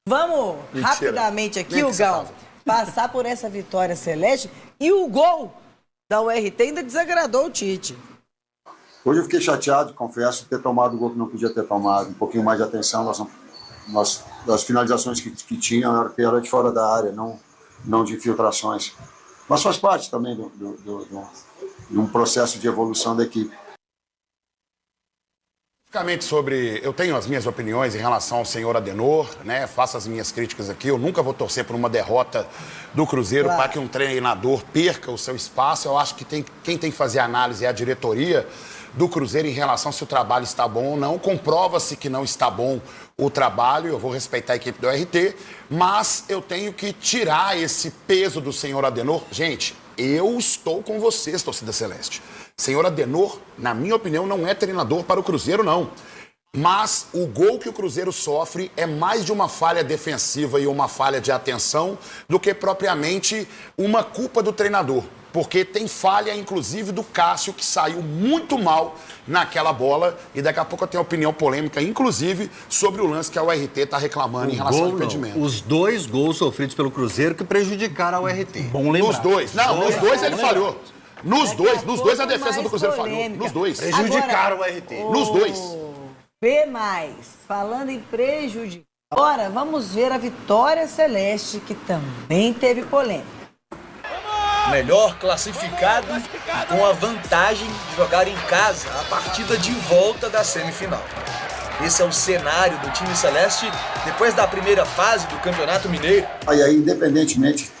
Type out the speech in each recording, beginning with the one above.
Vamos rapidamente aqui, Hugão, passar por essa vitória celeste. E o gol da URT ainda desagradou o Tite. Hoje eu fiquei chateado, confesso, de ter tomado o gol que não podia ter tomado. Um pouquinho mais de atenção nas finalizações que tinham, era de fora da área, não de infiltrações. Mas faz parte também de um processo de evolução da equipe. Eu tenho as minhas opiniões em relação ao senhor Adenor, né? Faço as minhas críticas aqui. Eu nunca vou torcer por uma derrota do Cruzeiro para que um treinador perca o seu espaço. Eu acho que quem tem que fazer a análise é a diretoria do Cruzeiro em relação se o trabalho está bom ou não. Comprova-se que não está bom o trabalho, eu vou respeitar a equipe do RT, mas eu tenho que tirar esse peso do senhor Adenor. Gente, eu estou com vocês, torcida celeste. Senhor Adenor, na minha opinião, não é treinador para o Cruzeiro, não. Mas o gol que o Cruzeiro sofre é mais de uma falha defensiva e uma falha de atenção do que propriamente uma culpa do treinador. Porque tem falha, inclusive, do Cássio, que saiu muito mal naquela bola. E daqui a pouco eu tenho opinião polêmica, inclusive, sobre o lance que a URT está reclamando em relação ao impedimento. Os 2 gols sofridos pelo Cruzeiro que prejudicaram a URT. Bom lembrar. Nos dois. Não, nos dois ele falhou. Nos dois a defesa do Cruzeiro falhou. Nos dois. Prejudicaram o RT. Nos dois. B+, falando em prejudicar. Agora, vamos ver a vitória celeste, que também teve polêmica. Melhor classificado com a vantagem de jogar em casa a partida de volta da semifinal. Esse é o cenário do time celeste depois da primeira fase do Campeonato Mineiro. E aí, independentemente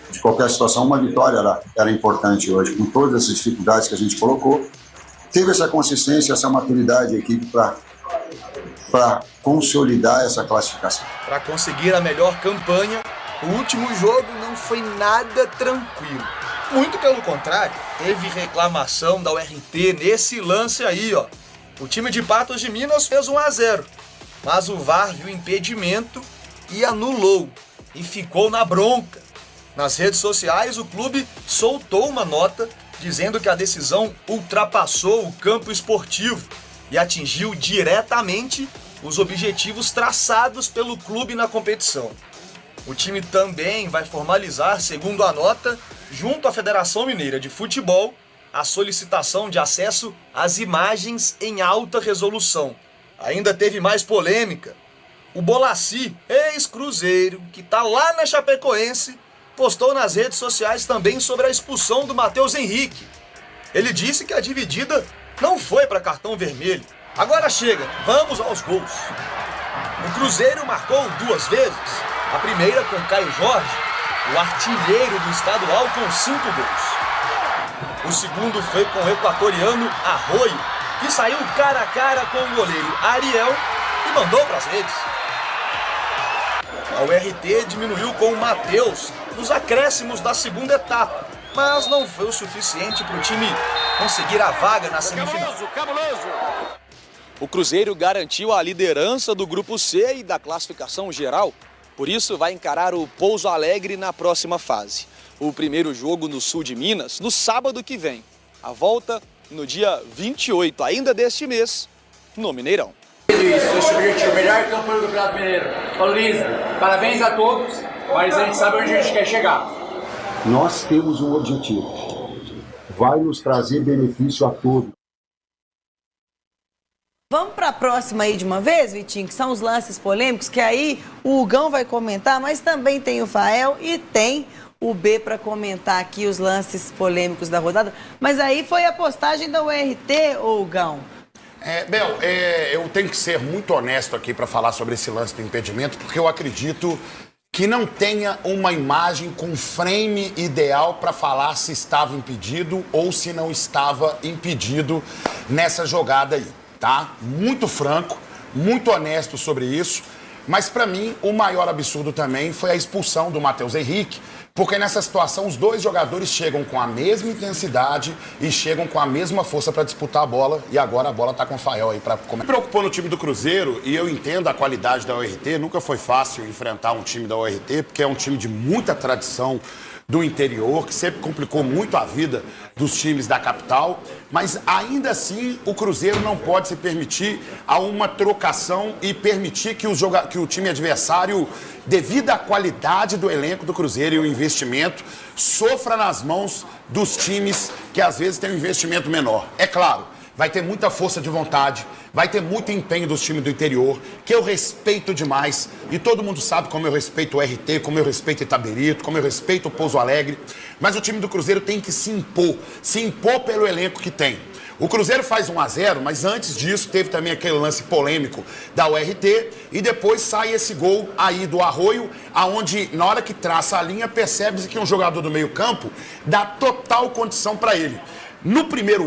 de qualquer situação, uma vitória era importante hoje, com todas as dificuldades que a gente colocou. Teve essa consistência, essa maturidade a equipe para consolidar essa classificação. Para conseguir a melhor campanha, o último jogo não foi nada tranquilo. Muito pelo contrário, teve reclamação da URT nesse lance aí, ó. O time de Patos de Minas fez 1-0, mas o VAR viu impedimento e anulou, e ficou na bronca. Nas redes sociais, o clube soltou uma nota dizendo que a decisão ultrapassou o campo esportivo e atingiu diretamente os objetivos traçados pelo clube na competição. O time também vai formalizar, segundo a nota, junto à Federação Mineira de Futebol, a solicitação de acesso às imagens em alta resolução. Ainda teve mais polêmica. O Bolassi, ex-Cruzeiro, que está lá na Chapecoense, postou nas redes sociais também sobre a expulsão do Matheus Henrique. Ele disse que a dividida não foi para cartão vermelho. Agora chega, vamos aos gols. O Cruzeiro marcou 2 vezes. A primeira com Caio Jorge, o artilheiro do estadual, com 5 gols. O segundo foi com o equatoriano Arroio, que saiu cara a cara com o goleiro Ariel e mandou para as redes. A URT diminuiu com o Matheus nos acréscimos da segunda etapa, mas não foi o suficiente para o time conseguir a vaga na semifinal. O Cruzeiro garantiu a liderança do Grupo C e da classificação geral. Por isso, vai encarar o Pouso Alegre na próxima fase. O primeiro jogo no sul de Minas, no sábado que vem. A volta no dia 28, ainda deste mês, no Mineirão. Esse objetivo, melhor campanha do Campeonato Mineiro. Valoriza. Parabéns a todos, mas a gente sabe onde a gente quer chegar. Nós temos um objetivo. Vai nos trazer benefício a todos. Vamos para a próxima aí de uma vez, Vitinho, que são os lances polêmicos, que aí o Hugão vai comentar, mas também tem o Fael e tem o B para comentar aqui os lances polêmicos da rodada. Mas aí foi a postagem da URT, ô Hugão? Bel, eu tenho que ser muito honesto aqui para falar sobre esse lance do impedimento, porque eu acredito que não tenha uma imagem com frame ideal para falar se estava impedido ou se não estava impedido nessa jogada aí. Tá? Muito franco, muito honesto sobre isso. Mas, para mim, o maior absurdo também foi a expulsão do Matheus Henrique, porque nessa situação os 2 jogadores chegam com a mesma intensidade e chegam com a mesma força para disputar a bola, e agora a bola tá com o Fael aí para começar. Me preocupou no time do Cruzeiro, e eu entendo a qualidade da URT, nunca foi fácil enfrentar um time da URT, porque é um time de muita tradição do interior, que sempre complicou muito a vida dos times da capital, mas ainda assim o Cruzeiro não pode se permitir a uma trocação e permitir que o time adversário devido à qualidade do elenco do Cruzeiro e o investimento, sofra nas mãos dos times que às vezes têm um investimento menor. É claro, vai ter muita força de vontade, vai ter muito empenho dos times do interior, que eu respeito demais, e todo mundo sabe como eu respeito o RT, como eu respeito o Itaberito, como eu respeito o Pouso Alegre, mas o time do Cruzeiro tem que se impor pelo elenco que tem. O Cruzeiro faz 1-0, mas antes disso teve também aquele lance polêmico da URT e depois sai esse gol aí do Arroio, aonde na hora que traça a linha percebe-se que um jogador do meio-campo dá total condição para ele. No primeiro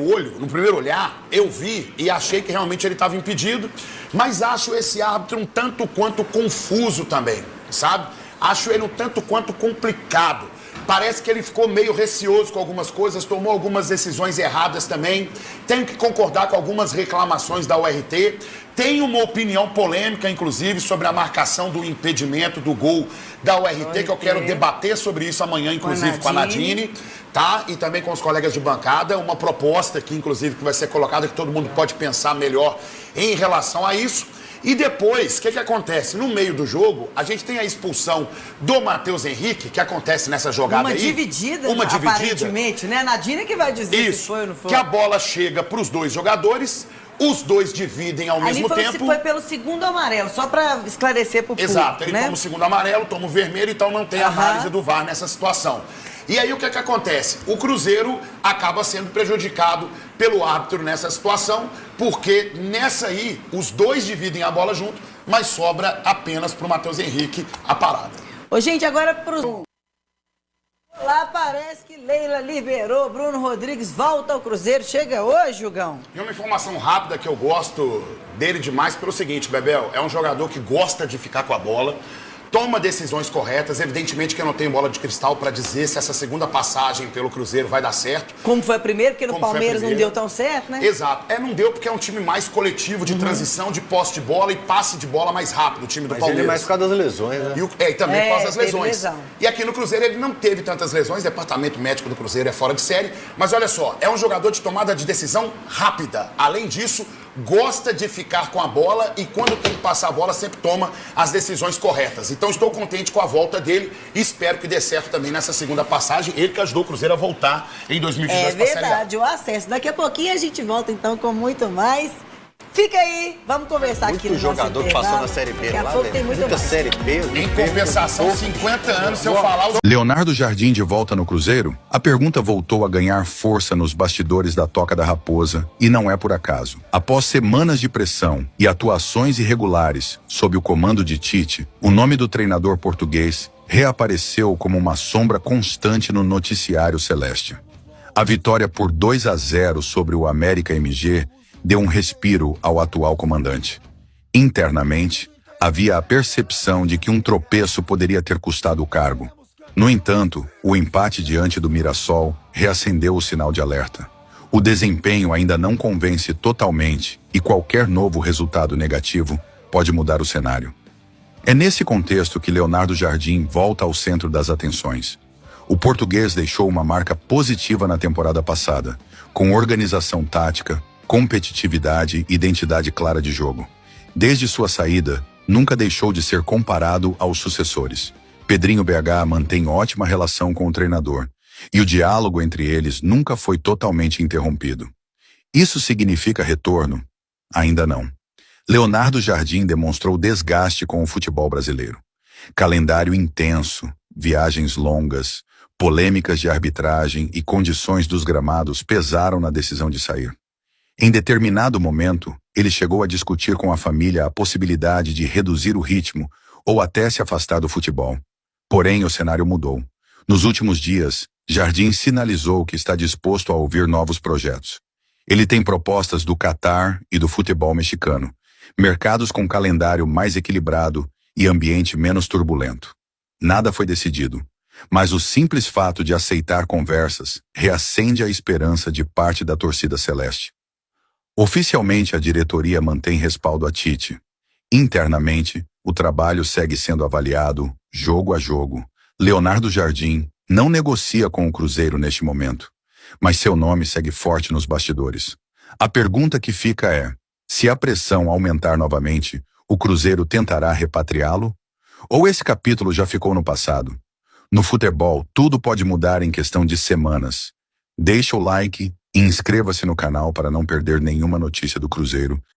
olhar, eu vi e achei que realmente ele estava impedido, mas acho esse árbitro um tanto quanto confuso também, sabe? Acho ele um tanto quanto complicado. Parece que ele ficou meio receoso com algumas coisas, tomou algumas decisões erradas também. Tenho que concordar com algumas reclamações da URT. Tenho uma opinião polêmica, inclusive, sobre a marcação do impedimento do gol da URT, que eu quero debater sobre isso amanhã, inclusive com a Nadine, tá? E também com os colegas de bancada. Uma proposta aqui, inclusive, que vai ser colocada, que todo mundo pode pensar melhor em relação a isso. E depois, o que acontece? No meio do jogo, a gente tem a expulsão do Matheus Henrique, que acontece nessa jogada aí. Uma dividida, aparentemente, né? A Nadine que vai dizer isso, se foi ou não foi. Que a bola chega para os dois jogadores, os dois dividem ao mesmo tempo. Foi pelo segundo amarelo, só para esclarecer para o público. Exato, ele toma o segundo amarelo, toma o vermelho, então não tem análise do VAR nessa situação. E aí o que acontece? O Cruzeiro acaba sendo prejudicado pelo árbitro nessa situação, porque nessa aí os dois dividem a bola junto, mas sobra apenas para o Matheus Henrique a parada. Ô, gente, agora pro... Lá parece que Leila liberou, Bruno Rodrigues volta ao Cruzeiro, chega hoje, Jugão? E uma informação rápida que eu gosto dele demais pelo seguinte, Bebel, é um jogador que gosta de ficar com a bola, toma decisões corretas, evidentemente que eu não tenho bola de cristal para dizer se essa segunda passagem pelo Cruzeiro vai dar certo. Como foi a primeira, porque no Palmeiras não deu tão certo, né? Exato, não deu porque é um time mais coletivo, de transição, de posse de bola e passe de bola mais rápido, o time do Palmeiras. Ele é mais por causa das lesões, né? E também por causa das lesões. E aqui no Cruzeiro ele não teve tantas lesões, o departamento médico do Cruzeiro é fora de série, mas olha só, é um jogador de tomada de decisão rápida. Além disso, gosta de ficar com a bola e quando tem que passar a bola sempre toma as decisões corretas. Então estou contente com a volta dele e espero que dê certo também nessa segunda passagem. Ele que ajudou o Cruzeiro a voltar em 2022 para a Série A. É verdade, o acesso. Daqui a pouquinho a gente volta então com muito mais. Fica aí, vamos conversar aqui no jogador que passou na Série B lá, tem muita Série B. Em compensação, 50 anos, se eu falar... Leonardo Jardim de volta no Cruzeiro? A pergunta voltou a ganhar força nos bastidores da Toca da Raposa, e não é por acaso. Após semanas de pressão e atuações irregulares sob o comando de Tite, o nome do treinador português reapareceu como uma sombra constante no noticiário celeste. A vitória por 2-0 sobre o América MG deu um respiro ao atual comandante. Internamente, havia a percepção de que um tropeço poderia ter custado o cargo. No entanto, o empate diante do Mirassol reacendeu o sinal de alerta. O desempenho ainda não convence totalmente e qualquer novo resultado negativo pode mudar o cenário. É nesse contexto que Leonardo Jardim volta ao centro das atenções. O português deixou uma marca positiva na temporada passada, com organização tática, competitividade e identidade clara de jogo. Desde sua saída, nunca deixou de ser comparado aos sucessores. Pedrinho BH mantém ótima relação com o treinador, e o diálogo entre eles nunca foi totalmente interrompido. Isso significa retorno? Ainda não. Leonardo Jardim demonstrou desgaste com o futebol brasileiro. Calendário intenso, viagens longas, polêmicas de arbitragem e condições dos gramados pesaram na decisão de sair. Em determinado momento, ele chegou a discutir com a família a possibilidade de reduzir o ritmo ou até se afastar do futebol. Porém, o cenário mudou. Nos últimos dias, Jardim sinalizou que está disposto a ouvir novos projetos. Ele tem propostas do Catar e do futebol mexicano, mercados com calendário mais equilibrado e ambiente menos turbulento. Nada foi decidido, mas o simples fato de aceitar conversas reacende a esperança de parte da torcida celeste. Oficialmente, a diretoria mantém respaldo a Tite. Internamente, o trabalho segue sendo avaliado, jogo a jogo. Leonardo Jardim não negocia com o Cruzeiro neste momento, mas seu nome segue forte nos bastidores. A pergunta que fica é, se a pressão aumentar novamente, o Cruzeiro tentará repatriá-lo? Ou esse capítulo já ficou no passado? No futebol, tudo pode mudar em questão de semanas. Deixa o like e inscreva-se no canal para não perder nenhuma notícia do Cruzeiro